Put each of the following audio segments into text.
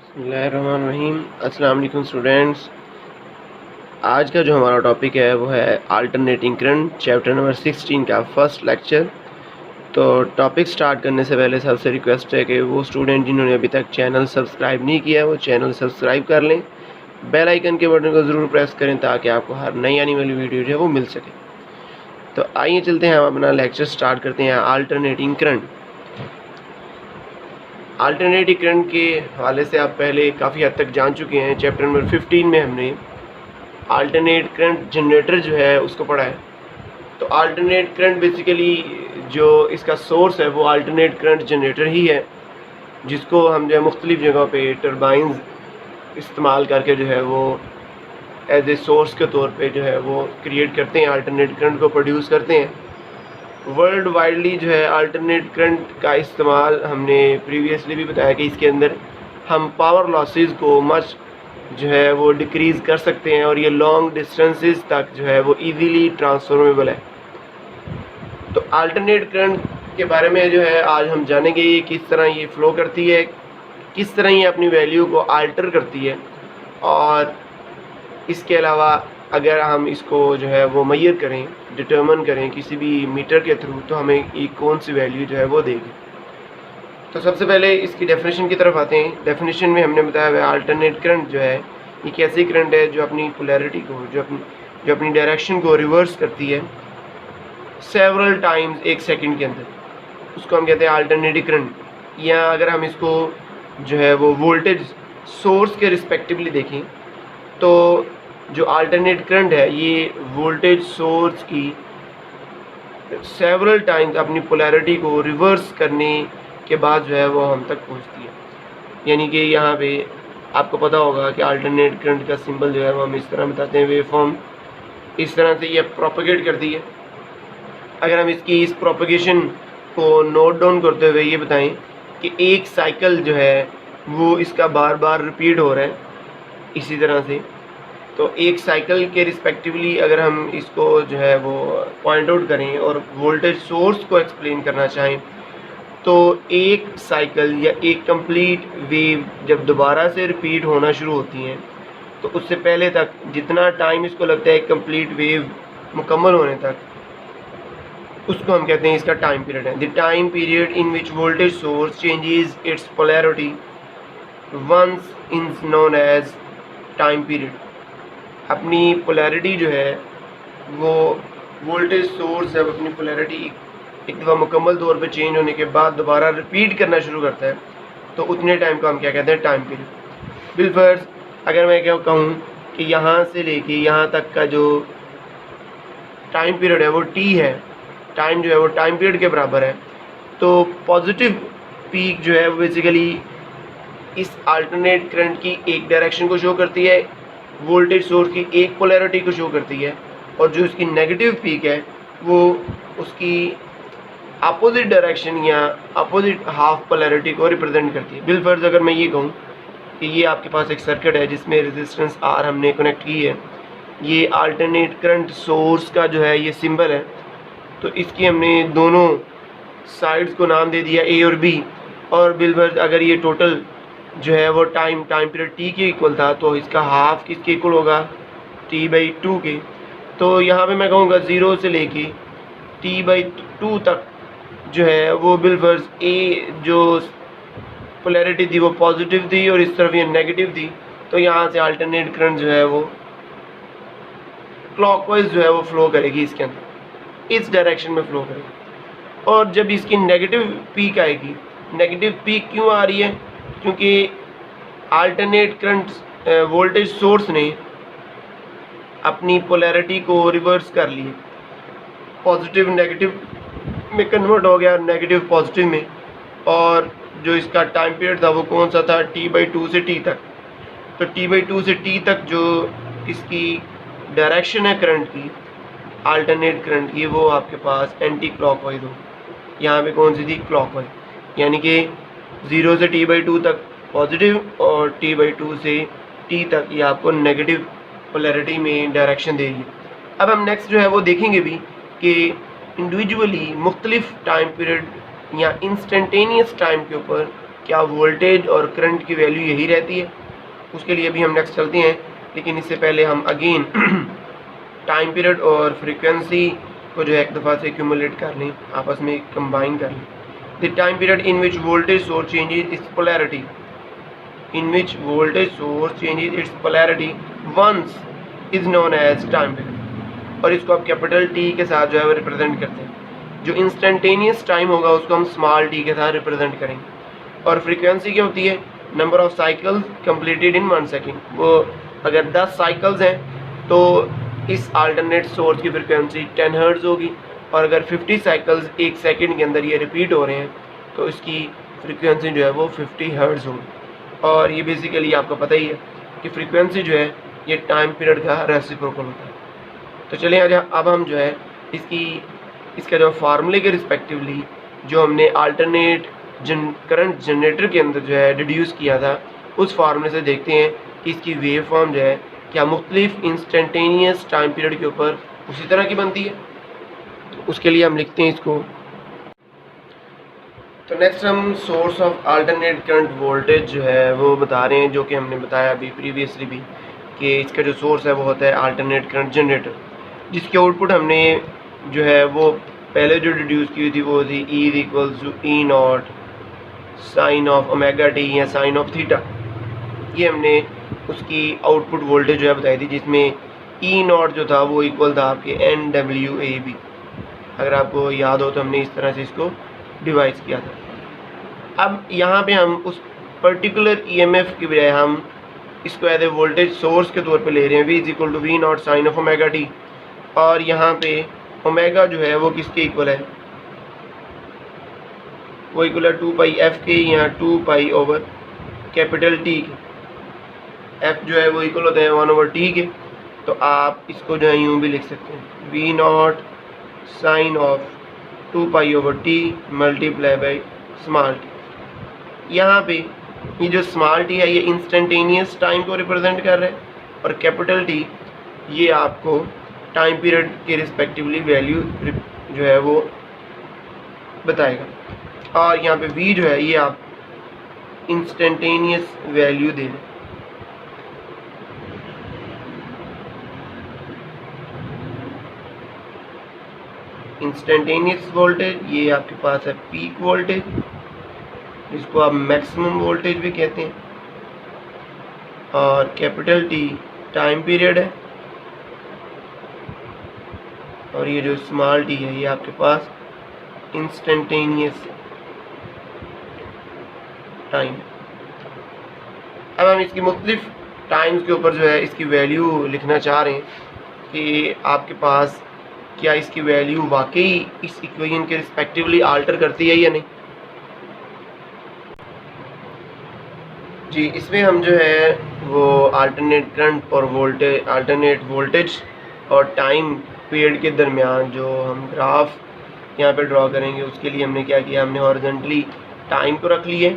बिस्मिल्लाहिर्रहमानिर्रहीम। अस्सलाम वालेकुम स्टूडेंट्स। आज का जो हमारा टॉपिक है वो है अल्टरनेटिंग करंट, चैप्टर नंबर 16 का फर्स्ट लेक्चर। तो टॉपिक स्टार्ट करने से पहले सबसे रिक्वेस्ट है कि वो स्टूडेंट जिन्होंने अभी तक चैनल सब्सक्राइब नहीं किया है वो चैनल सब्सक्राइब कर लें, बेल आइकन के बटन को ज़रूर प्रेस करें ताकि आपको हर नई आने वाली वीडियो जो है वो मिल सके। तो आइए चलते हैं, हम अपना लेक्चर स्टार्ट करते हैं। अल्टरनेटिंग करंट, अल्टरनेटिव करंट के हवाले से आप पहले काफ़ी हद तक जान चुके हैं। चैप्टर नंबर 15 में हमने अल्टरनेट करंट जनरेटर जो है उसको पढ़ा है। तो अल्टरनेट करंट बेसिकली जो इसका सोर्स है वो अल्टरनेट करंट जनरेटर ही है, जिसको हम जो है मुख्तलिफ़ जगहों पे टर्बाइंस इस्तेमाल करके जो है वो एज ए सोर्स के तौर पे जो है वो क्रिएट करते हैं, अल्टरनेट करंट को प्रोड्यूस करते हैं। वर्ल्ड वाइडली जो है अल्टरनेट करंट का इस्तेमाल हमने प्रीवियसली भी बताया कि इसके अंदर हम पावर लॉसेस को मच जो है वो डिक्रीज़ कर सकते हैं और ये लॉन्ग डिस्टेंसेस तक जो है वो इजीली ट्रांसफॉर्मेबल है। तो अल्टरनेट करंट के बारे में जो है आज हम जानेंगे ये किस तरह ये फ़्लो करती है, किस तरह ये अपनी वैल्यू को अल्टर करती है, और इसके अलावा अगर हम इसको जो है वो मेजर करें, डिटर्मन करें किसी भी मीटर के थ्रू, तो हमें ये कौन सी वैल्यू जो है वो देगी। तो सबसे पहले इसकी डेफिनेशन की तरफ आते हैं। डेफिनेशन में हमने बताया हुआ अल्टरनेट करंट जो है ये कैसी करंट है जो अपनी पोलैरिटी को, जो अपनी डायरेक्शन को रिवर्स करती है सेवरल टाइम्स एक सेकंड के अंदर, उसको हम कहते हैं अल्टरनेटिव करंट। या अगर हम इसको जो है वो वोल्टेज सोर्स के रिस्पेक्टिवली देखें तो जो अल्टरनेट करंट है ये वोल्टेज सोर्स की सेवरल टाइम्स अपनी पोलैरिटी को रिवर्स करने के बाद जो है वो हम तक पहुंचती है। यानी कि यहाँ पे आपको पता होगा कि अल्टरनेट करंट का सिंबल जो है वो हम इस तरह बताते हैं, वेव फॉर्म इस तरह से ये प्रोपेगेट करती है। अगर हम इसकी इस प्रोपेगेशन को नोट डाउन करते हुए ये बताएं कि एक साइकिल जो है वो इसका बार बार रिपीट हो रहा है इसी तरह से, तो एक साइकिल के रिस्पेक्टिवली अगर हम इसको जो है वो पॉइंट आउट करें और वोल्टेज सोर्स को एक्सप्लेन करना चाहें तो एक साइकिल या एक कंप्लीट वेव जब दोबारा से रिपीट होना शुरू होती हैं तो उससे पहले तक जितना टाइम इसको लगता है कंप्लीट वेव मुकम्मल होने तक, उसको हम कहते हैं इसका टाइम पीरियड है। The time period in which voltage source changes its polarity once is known as time period. अपनी पोलैरिटी जो है वो वोल्टेज सोर्स जब अपनी पोलैरिटी एक दफ़ा मुकम्मल तौर पे चेंज होने के बाद दोबारा रिपीट करना शुरू करता है तो उतने टाइम को हम क्या कहते हैं, टाइम पीरियड। बिलफर्ज अगर मैं क्या कहूँ कि यहाँ से लेके यहाँ तक का जो टाइम पीरियड है वो टी है, टाइम जो है वो टाइम पीरियड के बराबर है, तो पॉजिटिव पीक जो है वो बेसिकली इस अल्टरनेट करंट की एक डायरेक्शन को शो करती है, वोल्टेज सोर्स की एक पोलैरिटी को शो करती है, और जो इसकी नेगेटिव पीक है वो उसकी अपोजिट डायरेक्शन या अपोजिट हाफ पोलैरिटी को रिप्रेजेंट करती है। बिलफर्ज अगर मैं ये कहूँ कि ये आपके पास एक सर्किट है जिसमें रेजिस्टेंस आर हमने कनेक्ट की है, ये अल्टरनेट करंट सोर्स का जो है ये सिंबल है, तो इसकी हमने दोनों साइड्स को नाम दे दिया ए और बी। और बिलफर्ज अगर ये टोटल जो है वो टाइम पीरियड टी के इक्वल था तो इसका हाफ किसके इक्वल होगा, t/2 के। तो यहाँ पे मैं कहूँगा 0 से लेके t/2 तक जो है वो बिलफर्ज ए जो पोलैरिटी थी वो पॉजिटिव थी और इस तरफ ये नेगेटिव थी, तो यहाँ से अल्टरनेट करंट जो है वो क्लॉकवाइज जो है वो फ्लो करेगी, इसके अंदर इस डायरेक्शन में फ्लो करेगी। और जब इसकी नेगेटिव पीक आएगी, नेगेटिव पीक क्यों आ रही है, क्योंकि अल्टरनेट करंट वोल्टेज सोर्स ने अपनी पोलैरिटी को रिवर्स कर ली, पॉजिटिव नेगेटिव में कन्वर्ट हो गया, नेगेटिव पॉजिटिव में। और जो इसका टाइम पीरियड था वो कौन सा था, t/2 से t तक। तो t/2 से t तक जो इसकी डायरेक्शन है करंट की, अल्टरनेट करंट की, वो आपके पास एंटी क्लॉकवाइज हो। यहाँ पे कौन सी थी, क्लॉकवाइज, यानी कि 0 से t/2 तक पॉजिटिव और t/2 से t तक ये आपको नेगेटिव पोलैरिटी में डायरेक्शन देगी। अब हम नेक्स्ट जो है वो देखेंगे भी कि इंडिविजुअली मुख्तलिफ टाइम पीरियड या इंस्टेंटेनियस टाइम के ऊपर क्या वोल्टेज और करंट की वैल्यू यही रहती है? उसके लिए भी हम नेक्स्ट चलते हैं, लेकिन इससे पहले हम अगेन टाइम पीरियड और फ्रीक्वेंसी को जो है एक दफ़ा से एक्यूमुलेट कर लें, आपस में कंबाइन कर लें। The time period in which voltage source changes its polarity, in which voltage source changes its polarity once is known as time period, और इसको आप कैपिटल टी के साथ जो है वो रिप्रेजेंट करते हैं। जो इंस्टेंटेनियस टाइम होगा उसको हम स्मॉल टी के साथ रिप्रेजेंट करेंगे। और फ्रीक्वेंसी क्या होती है? Number of cycles completed in 1 second. वो अगर 10 साइकिल्स हैं तो इस अल्टरनेट सोर्स की फ्रीक्वेंसी 10 हर्ट्ज होगी, और अगर 50 साइकिल्स 1 सेकेंड के अंदर ये रिपीट हो रहे हैं तो इसकी फ्रीक्वेंसी जो है वो 50 हर्ट्ज होगी। और ये बेसिकली आपको पता ही है कि फ्रीक्वेंसी जो है ये टाइम पीरियड का रेसिप्रोकल होता है। तो चलिए अब हम जो है इसका जो फार्मूले के रिस्पेक्टिवली जो हमने अल्टरनेट करंट जनरेटर के अंदर जो है डिड्यूस किया था, उस फार्मूले से देखते हैं कि इसकी वेव फॉर्म जो है क्या मुख्तलिफ इंस्टेंटेनियस टाइम पीरियड के ऊपर उसी तरह की बनती है। तो उसके लिए हम लिखते हैं इसको। तो नेक्स्ट हम source of alternate current voltage जो है वो बता रहे हैं, जो कि हमने बताया अभी प्रीवियसली भी कि इसका जो सोर्स है वो होता है अल्टरनेट करंट जनरेटर, जिसकी आउटपुट हमने जो है वो पहले जो डिड्यूस की हुई थी वो थी E equals to E naught sine of omega T या साइन ऑफ थीटा। ये हमने उसकी आउटपुट वोल्टेज जो है बताई थी, जिसमें ई नॉट जो था वो इक्वल था आपके NWAB। अगर आपको याद हो तो हमने इस तरह से इसको डिवाइड किया था। अब यहाँ पे हम उस पर्टिकुलर EMF की बजाय हम इसको एज ए वोल्टेज सोर्स के तौर पे ले रहे हैं, V is equal to V naught sine of omega T. और यहाँ पे ओमेगा जो है वो किसके इक्वल है? वो इक्वल है 2 पाई एफ के या 2 पाई ओवर कैपिटल टी के। एफ जो है वो इक्वल होता है 1 ओवर टी के। तो आप इसको जो है यूँ भी लिख सकते हैं, V naught sine of 2 pi over T multiply by small T. यहाँ पे ये जो स्मॉल टी है ये इंस्टेंटेनियस टाइम को रिप्रेजेंट कर रहा है, और कैपिटल टी ये आपको टाइम पीरियड के रिस्पेक्टिवली वैल्यू जो है वो बताएगा। और यहाँ पे v जो है ये आप इंस्टेंटेनियस वैल्यू दे दें। इंस्टेंटेनियस वोल्टेज ये आपके पास है पीक वोल्टेज, जिसको आप मैक्सिमम वोल्टेज भी कहते हैं, और कैपिटल टी टाइम पीरियड है, और ये जो स्मॉल टी है ये आपके पास इंस्टेंटेनियस टाइम। अब हम इसकी मुख्तलिफ टाइम्स के ऊपर जो है इसकी वैल्यू लिखना चाह रहे हैं कि आपके पास क्या इसकी वैल्यू वाकई इस इक्वेशन के रिस्पेक्टिवली आल्टर करती है या नहीं। जी, इसमें हम जो है वो अल्टरनेट करंट और अल्टरनेट वोल्टेज और टाइम पीरियड के दरमियान जो हम ग्राफ यहाँ पे ड्रॉ करेंगे, उसके लिए हमने क्या किया, हमने हॉरिजॉन्टली टाइम को रख लिए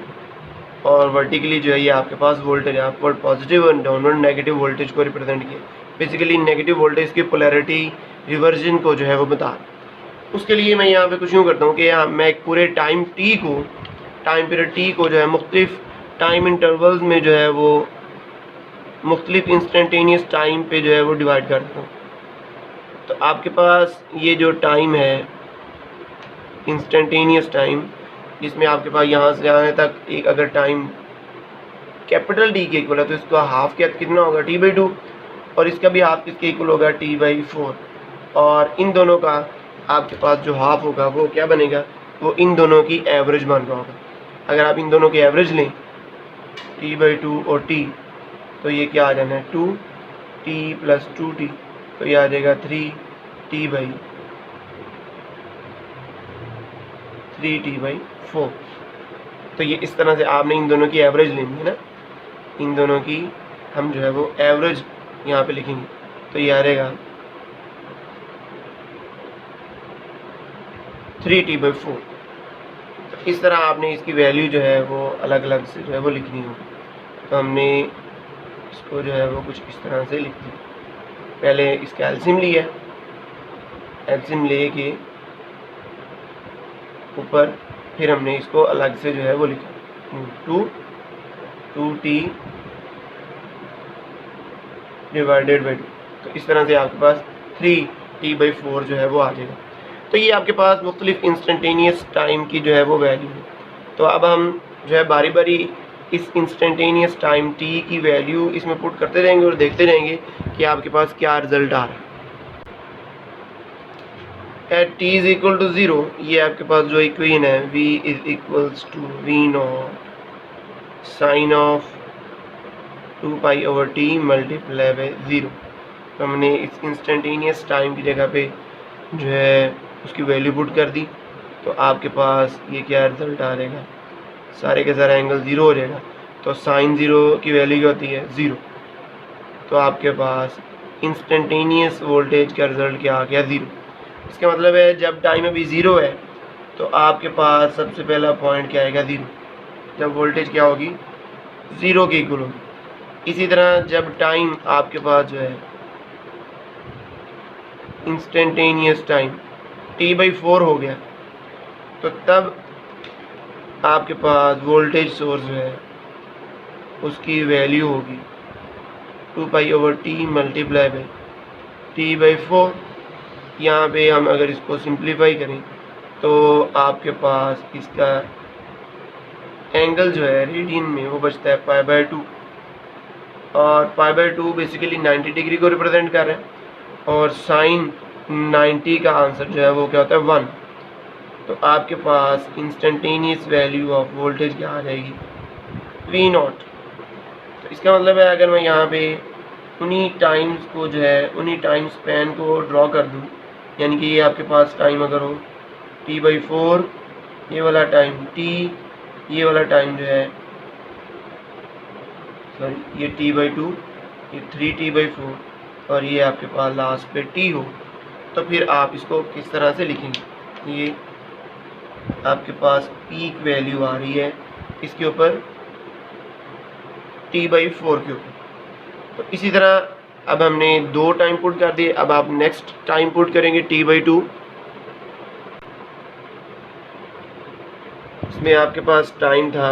और वर्टिकली जो है ये आपके पास वोल्टेज अपवर्ड पॉजिटिव और डाउनवर्ड नेगेटिव वोल्टेज को रिप्रेजेंट किया। बेसिकली नेगेटिव वोल्टेज की पोलैरिटी रिवर्जन को जो है वो बता। उसके लिए मैं यहाँ पे कुछ यूँ करता हूँ कि मैं एक पूरे टाइम पीरियड टी को जो है मुख्तलिफ टाइम इंटरवल्स में जो है वो मुख्तलिफ इंस्टेंटेनियस टाइम पे जो है वो डिवाइड कर देता हूँ। तो आपके पास ये जो टाइम है इंस्टेंटेनियस टाइम, जिसमें आपके पास यहाँ से यहाँ तक एक अगर टाइम कैपिटल टी के इक्वल है तो इसका हाफ कितना होगा T/2, और इसका भी हाफ किसके इक्वल होगा T/4। और इन दोनों का आपके पास जो हाफ होगा वो क्या बनेगा, वो इन दोनों की एवरेज मान रहा होगा। अगर आप इन दोनों की एवरेज लें T/2 और T, तो ये क्या आ जाना है 2T + 2T, तो ये आ जाएगा 3T/4। तो ये इस तरह से आपने इन दोनों की एवरेज लेनी है ना, इन दोनों की हम जो है वो एवरेज यहाँ पे लिखेंगे, तो ये आ रहेगा 3T/4। तो इस तरह आपने इसकी वैल्यू जो है वो अलग अलग से जो है वो लिखनी होगी। तो हमने इसको जो है वो कुछ इस तरह से लिख दिया। पहले इसका एल्सियम लिया, एल्सियम ले के ऊपर फिर हमने इसको अलग से जो है वो लिखा। Two t divided by 2। तो इस तरह से आपके पास 3t/4 जो है वो आ जाएगा। तो ये आपके पास मुख्तलिफ इंस्टेंटेनियस टाइम की जो है वो वैल्यू है। तो अब हम जो है बारी बारी इस इंस्टेंटेनियस टाइम t की वैल्यू इसमें पुट करते रहेंगे और देखते रहेंगे कि आपके पास क्या रिजल्ट आ रहा है। At t is equal to 0, ये आपके पास जो इक्वेशन है v is equals to v0 sine of 2π/t multiply by 0। तो हमने इस इंस्टेंटेनियस टाइम की जगह पे जो है उसकी वैल्यू पुट कर दी। तो आपके पास ये क्या रिजल्ट आ जाएगा, सारे के सारे एंगल 0 हो जाएगा। तो साइन 0 की वैल्यू क्या होती है, 0। तो आपके पास इंस्टेंटेनियस वोल्टेज का रिजल्ट क्या आ गया, 0। इसका मतलब है जब टाइम अभी 0 है तो आपके पास सबसे पहला पॉइंट क्या आएगा, 0। जब वोल्टेज क्या होगी, 0 के इक्वल होगी। इसी तरह जब टाइम आपके पास जो है इंस्टेंटेनियस टाइम t/4 हो गया तो तब आपके पास वोल्टेज सोर्स जो है उसकी वैल्यू होगी 2π/t मल्टीप्लाई बाई t/4। यहाँ पे हम अगर इसको सिंप्लीफाई करें तो आपके पास इसका एंगल जो है रेडियन में वो बचता है π/2, और π/2 बेसिकली 90 डिग्री को रिप्रेजेंट कर रहे हैं, और साइन 90 का आंसर जो है वो क्या होता है, 1। तो आपके पास इंस्टेंटेनियस वैल्यू ऑफ वोल्टेज क्या आ जाएगी, v0। तो इसका मतलब है अगर मैं यहाँ पे उन्हीं टाइम्स को जो है उन्हीं टाइम स्पैन को ड्रॉ कर दूँ, यानी कि ये आपके पास टाइम अगर हो t/4, ये वाला टाइम t, ये वाला टाइम जो है सॉरी ये t/2, ये 3t/4, और ये आपके पास लास्ट पे t हो, तो फिर आप इसको किस तरह से लिखेंगे। ये आपके पास पीक वैल्यू आ रही है इसके ऊपर t/4 के ऊपर। तो इसी तरह अब हमने 2 टाइम पुट कर दिए, अब आप नेक्स्ट टाइम पुट करेंगे t/2। इसमें आपके पास टाइम था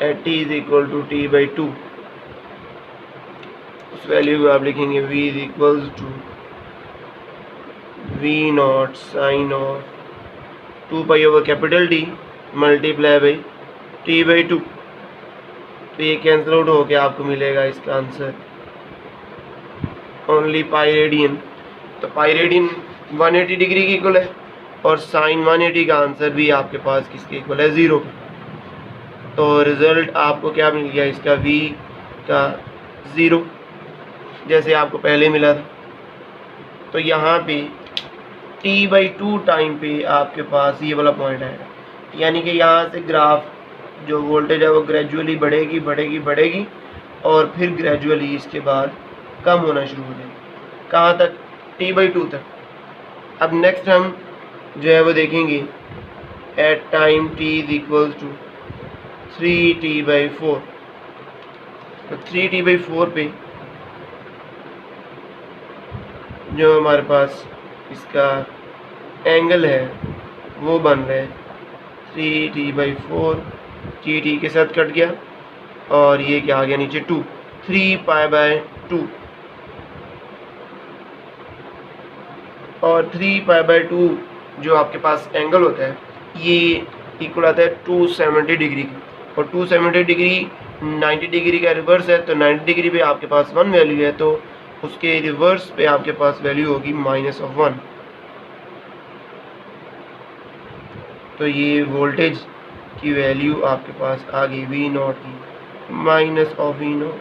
at t is equal to t/2। उस वैल्यू को आप लिखेंगे v is equal to v0 sine of 2π/T multiply by t/2। तो ये कैंसिल आउट हो गया, आपको मिलेगा इसका आंसर ओनली पाई रेडियन। तो पाई रेडियन 180 डिग्री की इक्वल है, और साइन 180 का आंसर भी आपके पास किसके इक्वल है, 0 के। तो रिजल्ट आपको क्या मिल गया, इसका v का 0 जैसे आपको पहले मिला था। तो यहाँ पे t/2 टाइम पे आपके पास ये वाला पॉइंट आएगा, यानी कि यहाँ से ग्राफ जो वोल्टेज है वो ग्रेजुअली बढ़ेगी बढ़ेगी बढ़ेगी, और फिर ग्रेजुअली इसके बाद कम होना शुरू हो जाएगी। कहाँ तक, t/2 तक। अब नेक्स्ट हम जो है वो देखेंगे at time t is equal to 3t/4। तो 3t/4 पे जो हमारे पास इसका एंगल है वो बन रहा है 3t/4, t के साथ कट गया, और ये क्या आ गया नीचे 2, 3π/2। और 3π/2 जो आपके पास एंगल होता है ये इक्वल आता है 270 डिग्री की, और 270 डिग्री 90 डिग्री का रिवर्स है। तो 90 डिग्री पे आपके पास 1 वैल्यू है, तो उसके रिवर्स पे आपके पास वैल्यू होगी -1। तो ये वोल्टेज की वैल्यू आपके पास आ गई v0 की -v0।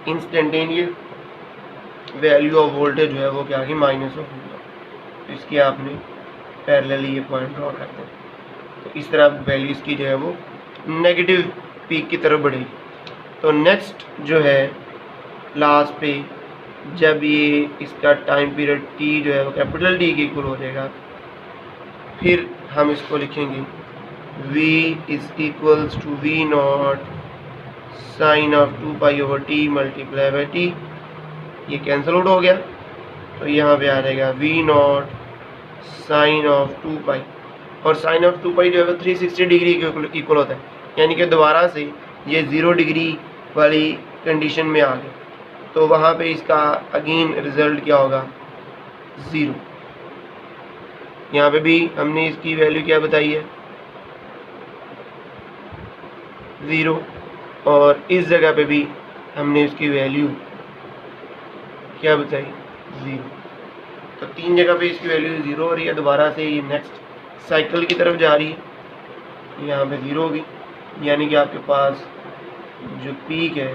Instantaneous value of voltage जो है वो क्या आ गई -v0। तो इसके आपने पैरेलली ये पॉइंट ड्रॉ करते हैं। तो इस तरह वैल्यू इसकी जो है वो नेगेटिव पीक की तरफ बढ़ेगी। तो नेक्स्ट जो है लास्ट पे जब ये इसका टाइम पीरियड t जो है वो कैपिटल T के इक्वल हो जाएगा, फिर हम इसको लिखेंगे v is equals to v0 sine of 2π/T multiply by t। ये कैंसिल आउट हो गया, तो यहाँ पे आ जाएगा v naught sine of 2 pi, और साइन ऑफ 2 पाई जो है वो 360 डिग्री के इक्वल होता है, यानी कि दोबारा से ये 0 डिग्री वाली कंडीशन में आ गए, तो वहाँ पे इसका अगेन रिजल्ट क्या होगा 0। यहाँ पे भी हमने इसकी वैल्यू क्या बताई है 0, और इस जगह पे भी हमने इसकी वैल्यू क्या बताई 0। तो 3 जगह पे इसकी वैल्यू 0 और ये दोबारा से ये नेक्स्ट साइकिल की तरफ जा रही है, यहाँ पे 0 होगी, यानी कि आपके पास जो पीक है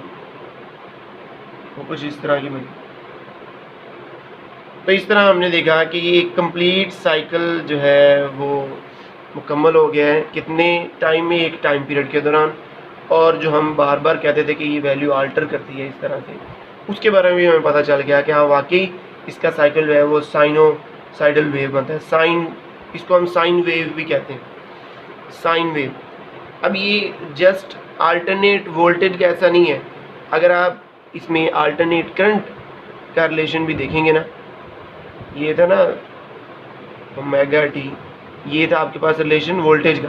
वो कुछ इस तरह की बनी। तो इस तरह हमने देखा कि ये एक कंप्लीट साइकिल जो है वो मुकम्मल हो गया है कितने टाइम में, एक टाइम पीरियड के दौरान, और जो हम बार बार कहते थे कि ये वैल्यू आल्टर करती है इस तरह से, उसके बारे में भी हमें पता चल गया कि हाँ वाकई इसका साइकिल जो है वो साइनोसाइडल वेव बनता है। साइन, इसको हम साइन वेव भी कहते हैं, साइन वेव। अब ये जस्ट अल्टरनेट वोल्टेज का ऐसा नहीं है, अगर आप इसमें अल्टरनेट करंट का रिलेशन भी देखेंगे ना, ये था ना ओमेगा टी, ये था आपके पास रिलेशन वोल्टेज का,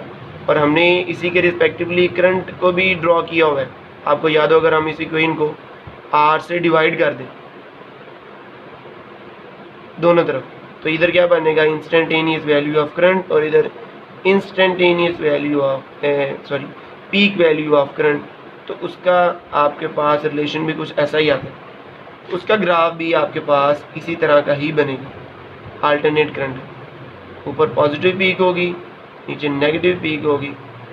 और हमने इसी के रिस्पेक्टिवली करंट को भी ड्रॉ किया हुआ है। आपको याद हो अगर हम इस इक्वेशन को आर से डिवाइड कर दें दोनों तरफ, तो इधर क्या बनेगा इंस्टेंटेनियस वैल्यू ऑफ करंट, और इधर instantaneous value off peak value of current. तो उसका आपके पास रिलेशन भी कुछ ऐसा ही आता है, उसका ग्राफ भी आपके पास इसी तरह का ही बनेगा। अल्टरनेट करंट ऊपर पॉजिटिव पीक होगी, नीचे नेगेटिव पीक होगी,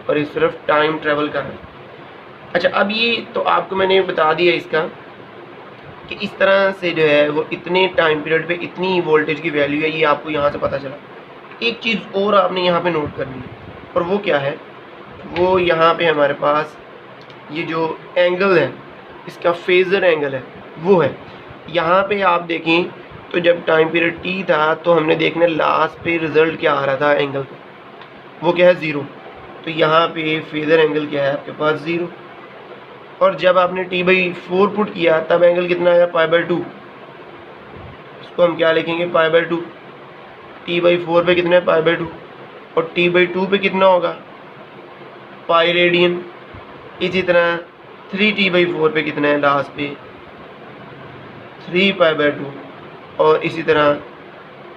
और इस तरफ टाइम ट्रेवल कर रहा है। अच्छा, अब ये तो आपको मैंने बता दिया इसका कि इस तरह से जो है वो इतने टाइम पीरियड पे इतनी वोल्टेज की वैल्यू है, ये आपको यहाँ से पता चला। एक चीज़ और आपने यहाँ पे नोट करनी है, और वो क्या है, वो यहाँ पे हमारे पास ये जो एंगल है इसका फेजर एंगल है वो है। यहाँ पे आप देखें तो जब टाइम पीरियड टी था तो हमने देखने लास्ट पे रिजल्ट क्या आ रहा था एंगल का, वो क्या है 0। तो यहाँ पे फेजर एंगल क्या है आपके पास 0, और जब आपने t/4 पुट किया तब एंगल कितना आया π/2। इसको हम क्या लिखेंगे π/2, t/4 पे कितना है π/2, और t/2 पे कितना होगा पाई रेडियन। इसी तरह 3t/4 पे कितना है लास्ट पे 3 π/2, और इसी तरह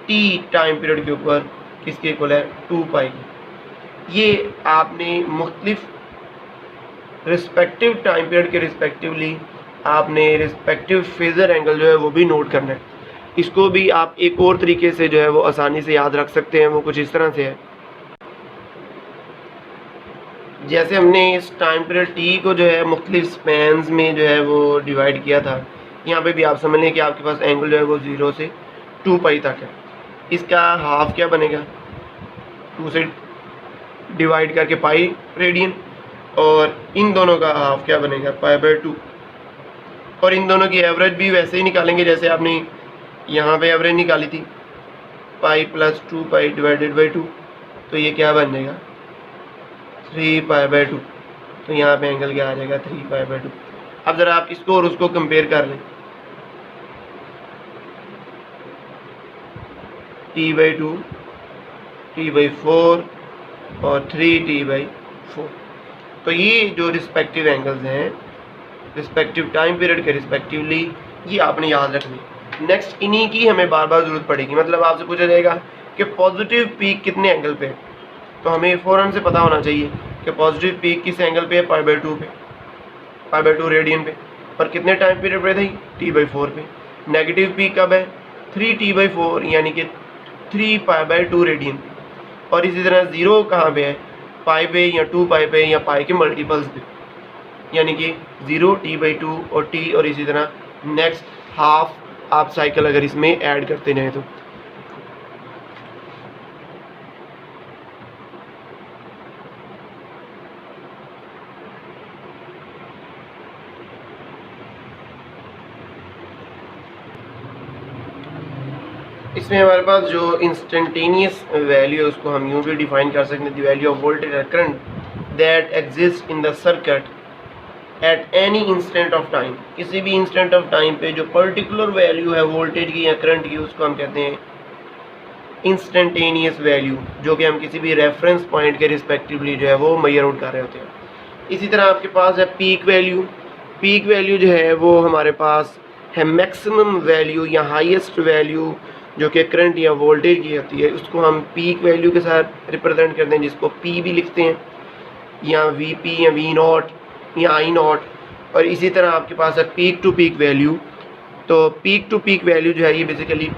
t टाइम पीरियड के ऊपर किसके इक्वल है 2 पाई। ये आपने मुख्तलिफ रिस्पेक्टिव टाइम पीरियड के रिस्पेक्टिवली आपने रिस्पेक्टिव फेजर एंगल जो है वो भी नोट करना है। इसको भी आप एक और तरीके से जो है वो आसानी से याद रख सकते हैं, वो कुछ इस तरह से है। जैसे हमने इस टाइम पीरियड टी को जो है मुख्तलिफ स्पैन्स में जो है वो डिवाइड किया था, यहाँ पे भी आप समझ लें कि आपके पास एंगल जो है वो 0 से 2 पाई तक है। इसका हाफ क्या बनेगा 2 से डिवाइड करके पाई रेडियन, और इन दोनों का हाफ क्या बनेगा π/2, और इन दोनों की एवरेज भी वैसे ही निकालेंगे जैसे आपने यहाँ पे एवरेज निकाली थी पाई + 2 पाई डिवाइडेड बाई 2, तो ये क्या बन जाएगा 3 π/2। तो यहाँ पे एंगल क्या आ जाएगा 3 π/2। अब ज़रा आप इसको और उसको कंपेयर कर लें, t/2, t/4 और 3t/4। तो ये जो रिस्पेक्टिव एंगल्स हैं रिस्पेक्टिव टाइम पीरियड के रिस्पेक्टिवली, ये आपने याद रखनी। नेक्स्ट इन्हीं की हमें बार बार ज़रूरत पड़ेगी, मतलब आपसे पूछा जाएगा कि पॉजिटिव पीक कितने एंगल पे है, तो हमें फ़ौरन से पता होना चाहिए कि पॉजिटिव पीक किस एंगल पे है π/2 पे, π/2 रेडियन पे, और कितने टाइम पीरियड पे थी t/4 पे। नेगेटिव पीक कब है 3t/4 यानी कि 3 π/2 रेडियन पे, और इसी तरह 0 कहाँ पे है पाई पे या 2 पाई पे या पाई के मल्टीपल्स पे, यानी कि 0 t/2 और t, और इसी तरह नेक्स्ट हाफ आप साइकिल अगर इसमें ऐड करते जाएं तो। इसमें हमारे पास जो इंस्टेंटेनियस वैल्यू है उसको हम यूँ भी डिफाइन कर सकते हैं, द वैल्यू ऑफ वोल्टेज और current that exist in the circuit at any instant of time, किसी भी इंस्टेंट ऑफ टाइम पे जो पर्टिकुलर वैल्यू है वोल्टेज की या करंट की, उसको हम कहते हैं इंस्टेंटेनियस वैल्यू, जो कि हम किसी भी रेफरेंस पॉइंट के रिस्पेक्टिवली जो है वो मेजर आउट कर रहे होते हैं। इसी तरह आपके पास है पीक वैल्यू। पीक वैल्यू जो है वो हमारे पास है मैक्सिमम वैल्यू या हाईएस्ट वैल्यू जो कि करंट या वोल्टेज की होती है, उसको हम पीक वैल्यू के साथ रिप्रेजेंट करते हैं, जिसको पी भी लिखते हैं, या वी पी या वी नॉट या आई नॉट। और इसी तरह आपके पास है पीक टू पीक वैल्यू। तो पीक टू पीक वैल्यू जो है ये बेसिकली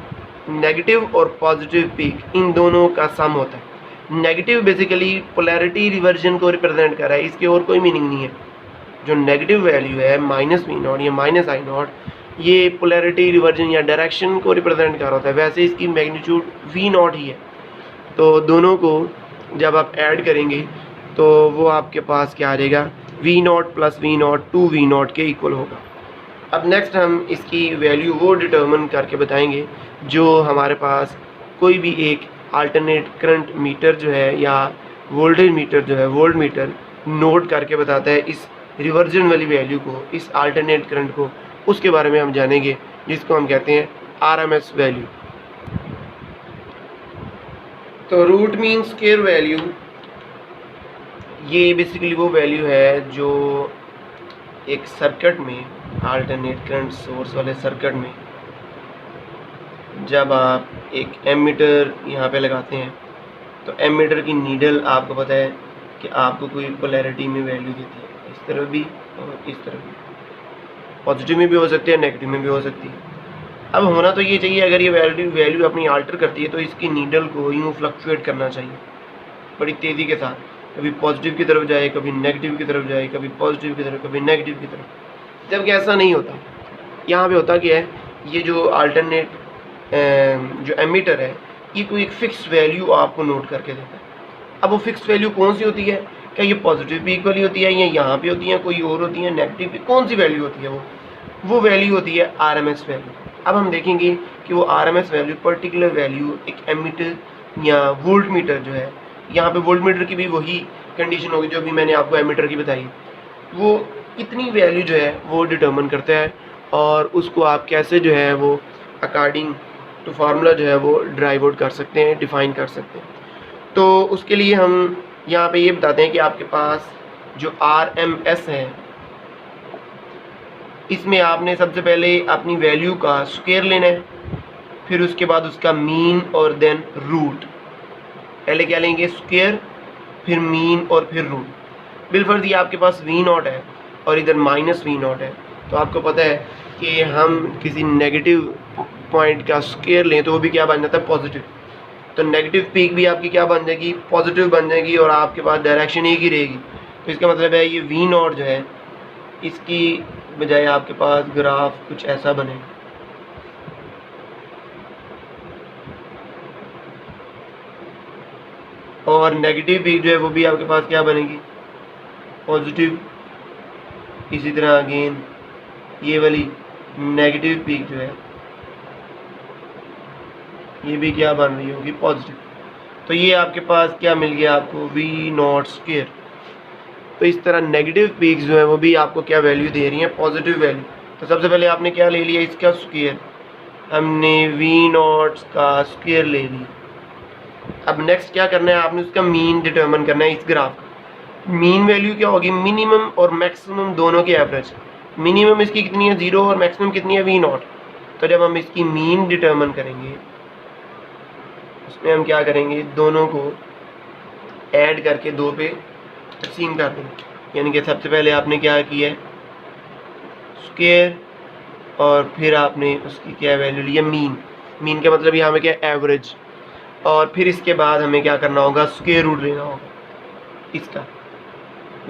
नेगेटिव और पॉजिटिव पीक इन दोनों का सम होता है। नेगेटिव बेसिकली पोलैरिटी रिवर्जन को रिप्रेजेंट कर रहा है, इसके और कोई मीनिंग नहीं है। जो नेगेटिव वैल्यू है माइनस वी नॉट या माइनस आई नॉट, ये पोलैरिटी रिवर्जन या डायरेक्शन को रिप्रेजेंट कर रहा होता है। वैसे इसकी मैग्नीट्यूड वी नॉट ही है। तो दोनों को जब आप ऐड करेंगे तो वो आपके पास क्या आ जाएगा, v naught plus v naught 2 v naught के इक्वल होगा। अब नेक्स्ट हम इसकी वैल्यू वो डिटर्मिन करके बताएंगे जो हमारे पास कोई भी एक अल्टरनेट करंट मीटर जो है या वोल्टेज मीटर जो है, वोल्ट मीटर नोट करके बताता है इस रिवर्जन वाली वैल्यू को, इस अल्टरनेट करंट को, उसके बारे में हम जानेंगे, जिसको हम कहते हैं आरएमएस वैल्यू। तो रूट मीन स्क्वायर वैल्यू, ये बेसिकली वो वैल्यू है जो एक सर्किट में, अल्टरनेट करंट सोर्स वाले सर्किट में, जब आप एक एमीटर यहाँ पे लगाते हैं तो एमीटर की नीडल आपको पता है कि आपको कोई पोलैरिटी में वैल्यू देती है, इस तरफ भी और इस तरफ भी। पॉजिटिव में भी हो सकती है, नेगेटिव में भी हो सकती है। अब होना तो ये चाहिए, अगर ये वैल्यू अपनी आल्टर करती है तो इसकी नीडल को यूँ फ्लक्चुएट करना चाहिए बड़ी तेज़ी के साथ, कभी पॉजिटिव की तरफ जाए, कभी नेगेटिव की तरफ जाए, कभी पॉजिटिव की तरफ, कभी नेगेटिव की तरफ। जबकि ऐसा नहीं होता। यहाँ पे होता क्या है, ये जो अल्टरनेट जो एमीटर है ये कोई एक फ़िक्स वैल्यू आपको नोट करके देता है। अब वो फिक्स वैल्यू कौन सी होती है, क्या ये पॉजिटिव पीक वाली होती है या यहाँ पे होती है, कोई और होती है नेगेटिव पीक, कौन सी वैल्यू होती है वो वैल्यू होती है आरएमएस वैल्यू। अब हम देखेंगे कि वो आरएमएस वैल्यू, पर्टिकुलर वैल्यू एक एमीटर या वोल्ट मीटर जो है, यहाँ पे वोल्ट मीटर की भी वही कंडीशन होगी जो भी मैंने आपको एमीटर की बताई, वो कितनी वैल्यू जो है वो डिटर्मिन करता है, और उसको आप कैसे जो है वो अकॉर्डिंग टू फार्मूला जो है वो ड्राइव आउट कर सकते हैं, डिफाइन कर सकते हैं। तो उसके लिए हम यहाँ पे ये बताते हैं कि आपके पास जो आरएमएस है, इसमें आपने सबसे पहले अपनी वैल्यू का स्क्वायर लेना है, फिर उसके बाद उसका मीन और देन रूट। पहले क्या लेंगे, स्क्वायर, फिर मीन और फिर रूट। बिलफर्ज ये आपके पास वी नॉट है और इधर माइनस वी नॉट है, तो आपको पता है कि हम किसी नेगेटिव पॉइंट का स्क्वायर लें तो वो भी क्या बन जाता है, पॉजिटिव। तो नेगेटिव पीक भी आपकी क्या बन जाएगी, पॉजिटिव बन जाएगी, और आपके पास डायरेक्शन एक ही रहेगी। तो इसका मतलब है ये वी नॉट जो है, इसकी बजाय आपके पास ग्राफ कुछ ऐसा बनेगा। और नेगेटिव पीक जो है वो भी आपके पास क्या बनेगी, पॉजिटिव। इसी तरह अगेन ये वाली नेगेटिव पीक जो है ये भी क्या बन रही होगी, पॉजिटिव। तो ये आपके पास क्या मिल गया आपको, वी नॉट स्क्वायर। तो इस तरह नेगेटिव पीक्स जो है वो भी आपको क्या वैल्यू दे रही हैं, पॉजिटिव वैल्यू। तो सबसे पहले आपने क्या ले लिया, इसका स्क्वायर, हमने वी नॉट का स्क्वायर ले लिया। अब नेक्स्ट क्या करना है, आपने उसका मीन डिटर्मिन करना है इस ग्राफ का। मीन वैल्यू क्या होगी, मिनिमम और मैक्सिमम दोनों के एवरेज। मिनिमम इसकी कितनी है, 0, और मैक्सिमम कितनी है, वी नॉट। तो जब हम इसकी मीन डिटर्मिन करेंगे उसमें हम क्या करेंगे, दोनों को ऐड करके 2 पे तकसीम कर देंगे। यानी कि सबसे पहले आपने क्या किया है, स्क्वायर, और फिर आपने उसकी क्या वैल्यू लिया, मीन। मीन का मतलब यहाँ में क्या, एवरेज। और फिर इसके बाद हमें क्या करना होगा, स्क्वायर रूट लेना होगा इसका,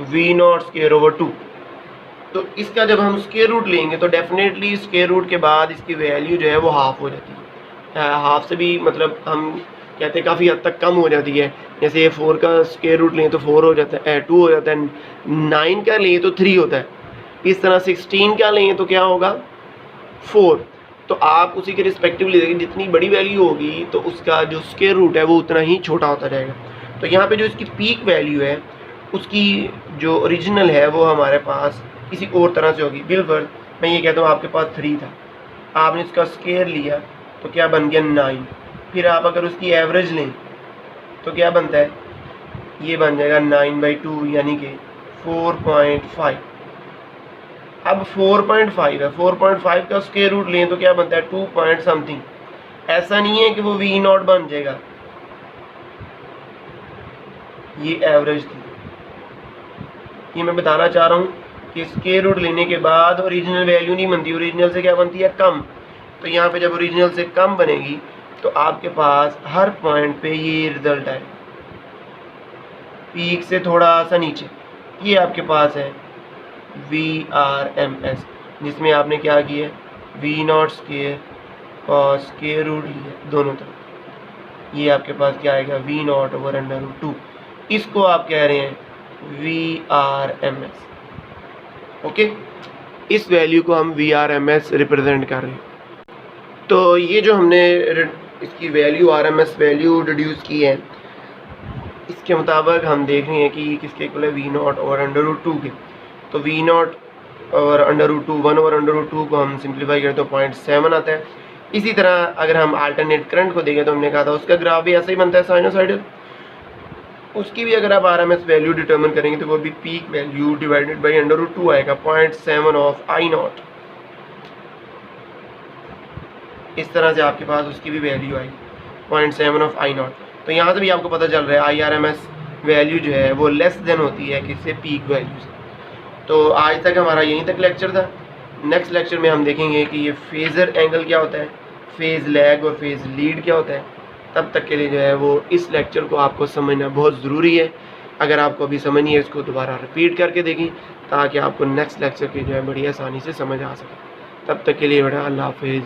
वी नॉट स्क्वायर ओवर 2। तो इसका जब हम स्क्वायर रूट लेंगे तो डेफिनेटली स्क्वायर रूट के बाद इसकी वैल्यू जो है वो हाफ हो जाती है। हाफ से भी मतलब हम कहते हैं काफ़ी हद तक कम हो जाती है। जैसे 4 का स्क्वायर रूट लें तो 4 हो जाता है, 2 हो जाता है, 9 का लें तो 3 होता है, इस तरह 16 का लें तो क्या होगा, 4। तो आप उसी के रिस्पेक्टिवली देखें, जितनी बड़ी वैल्यू होगी तो उसका जो स्क्वायर रूट है वो उतना ही छोटा होता जाएगा। तो यहाँ पे जो इसकी पीक वैल्यू है उसकी जो ओरिजिनल है वो हमारे पास किसी और तरह से होगी। बिलफर्ज मैं ये कहता हूँ आपके पास 3 था, आपने इसका स्केयर लिया तो क्या बन गया 9। फिर आप अगर उसकी एवरेज लें तो क्या बनता है, ये बन जाएगा 9/2 यानी कि 4.5। अब 4.5 है, 4.5 का स्क्वायर रूट लें तो क्या बनता है 2 पॉइंट समथिंग। ऐसा नहीं है कि वो V0 बन जाएगा, ये एवरेज थी। ये मैं बताना चाह रहा हूँ कि स्क्वायर रूट लेने के बाद ओरिजिनल वैल्यू नहीं बनती, ओरिजिनल से क्या बनती है कम। तो यहाँ पे जब ओरिजिनल से कम बनेगी तो आपके पास हर पॉइंट पे ये रिजल्ट आए, पीक से थोड़ा सा नीचे। ये आपके पास है VRMS, जिसमें आपने क्या किया V0 स्क्वायर और स्क्वायर रूट लिया दोनों तरफ। ये आपके पास क्या आएगा V0/√2। इसको आप कह रहे हैं VRMS। ओके, इस वैल्यू को हम VRMS रिप्रेजेंट कर रहे हैं। तो ये जो हमने इसकी वैल्यू RMS वैल्यू डिड्यूस की है, इसके मुताबिक हम देख रहे हैं कि ये किसके इक्वल है V0/√2 के। तो V0 और √2 1/√2 को हम सिंप्लीफाई करें तो 0.7 आता है। इसी तरह अगर हम अल्टरनेट करंट को देखें तो हमने कहा था उसका ग्राफ भी ऐसा ही बनता है साइनोसाइडल। उसकी भी अगर आप RMS वैल्यू डिटर्मिन करेंगे तो वो भी पीक वैल्यू डिवाइडेड बाई √2 आएगा, 0.7 ऑफ I0। इस तरह से आपके पास उसकी भी वैल्यू आएगी 0.7 ऑफ I0। तो यहाँ से भी आपको पता चल रहा है IRMS वैल्यू जो है वो लेस देन होती है किससे, पीक वैल्यू से। तो आज तक हमारा यहीं तक लेक्चर था। नेक्स्ट लेक्चर में हम देखेंगे कि ये फेज़र एंगल क्या होता है, फेज़ लैग और फेज़ लीड क्या होता है। तब तक के लिए जो है वो इस लेक्चर को आपको समझना बहुत ज़रूरी है। अगर आपको अभी समझ नहीं है इसको दोबारा रिपीट करके देखें ताकि आपको नेक्स्ट लेक्चर की जो है बड़ी आसानी से समझ आ सके। तब तक के लिए बेटा अल्लाह हाफिज़।